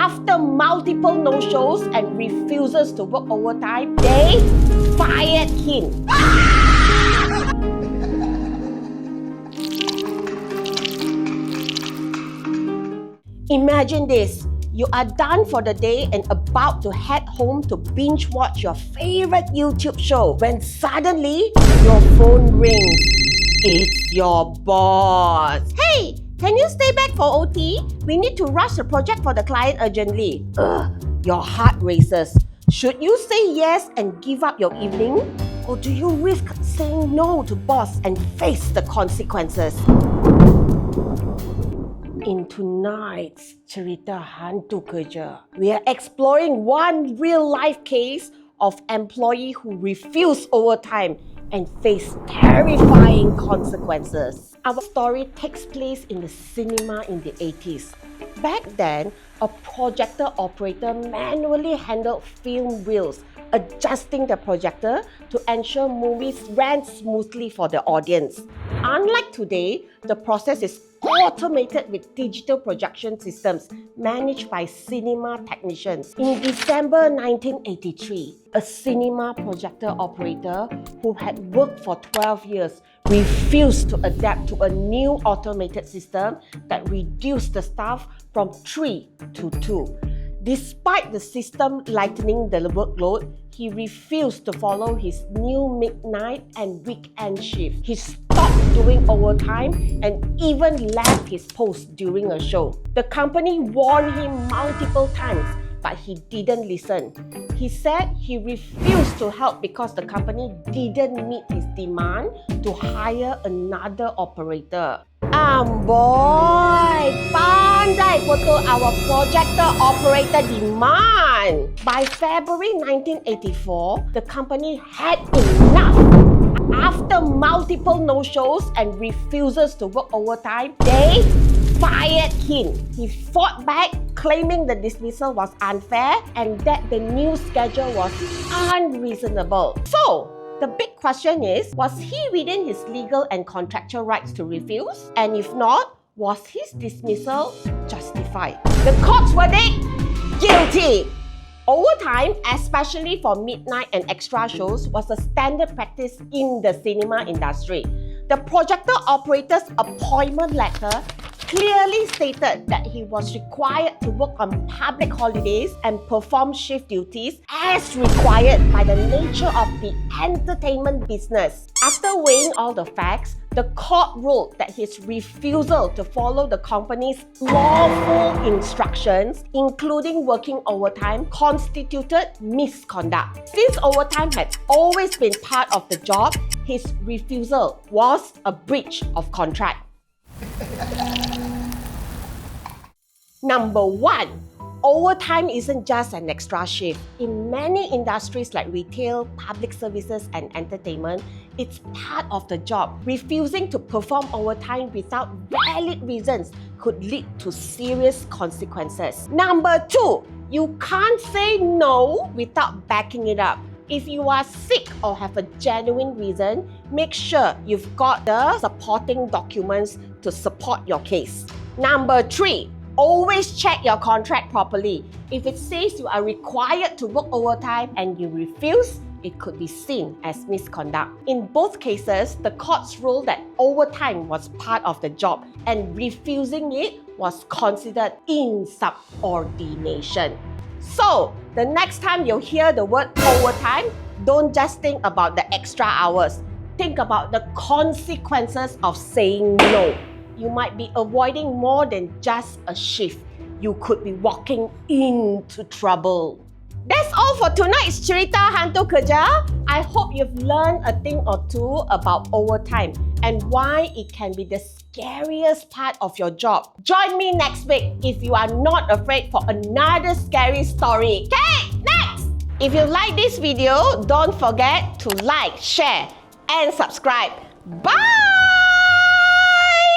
After multiple no-shows and refuses to work overtime, they fired him. Imagine this. You are done for the day and about to head home to binge watch your favorite YouTube show when suddenly your phone rings. It's your boss. Hey, can you stay back for OT? We need to rush the project for the client urgently. Your heart races. Should you say yes and give up your evening? Or do you risk saying no to boss and face the consequences? In tonight's Cerita Hantu Kerja, we are exploring one real-life case of employee who refused overtime and faced terrifying consequences. Our story takes place in the cinema in the 80s. Back then, a projector operator manually handled film reels, adjusting the projector to ensure movies ran smoothly for the audience. Unlike today, the process is automated with digital projection systems managed by cinema technicians. In December 1983, a cinema projector operator who had worked for 12 years refused to adapt to a new automated system that reduced the staff from 3 to 2. Despite the system lightening the workload, he refused to follow his new midnight and weekend shift. He stopped doing overtime and even left his post during a show. The company warned him multiple times, but he didn't listen. He said he refused to help because the company didn't meet his demand to hire another operator. Boy, pandai kotor our projector operator demand. By February 1984, the company had enough. After multiple no-shows and refuses to work overtime, they fired him. He fought back, claiming the dismissal was unfair and that the new schedule was unreasonable. So, the big question is, was he within his legal and contractual rights to refuse? And if not, was his dismissal justified? The court's verdict? Guilty! Overtime, especially for midnight and extra shows, was a standard practice in the cinema industry. The projector operator's appointment letter clearly stated that he was required to work on public holidays and perform shift duties as required by the nature of the entertainment business. After weighing all the facts, the court ruled that his refusal to follow the company's lawful instructions, including working overtime, constituted misconduct. Since overtime had always been part of the job, his refusal was a breach of contract. Number 1. Overtime isn't just an extra shift. In many industries like retail, public services, and entertainment, it's part of the job. Refusing to perform overtime without valid reasons could lead to serious consequences. Number 2. You can't say no without backing it up. If you are sick or have a genuine reason, make sure you've got the supporting documents to support your case. Number 3. Always check your contract properly. If it says you are required to work overtime and you refuse, it could be seen as misconduct. In both cases, the courts ruled that overtime was part of the job and refusing it was considered insubordination. So, the next time you hear the word overtime, don't just think about the extra hours. Think about the consequences of saying no. You might be avoiding more than just a shift. You could be walking into trouble. That's all for tonight's Cerita Hantu Kerja. I hope you've learned a thing or two about overtime and why it can be the scariest part of your job. Join me next week if you are not afraid for another scary story. Okay, next! If you like this video, don't forget to like, share, and subscribe. Bye!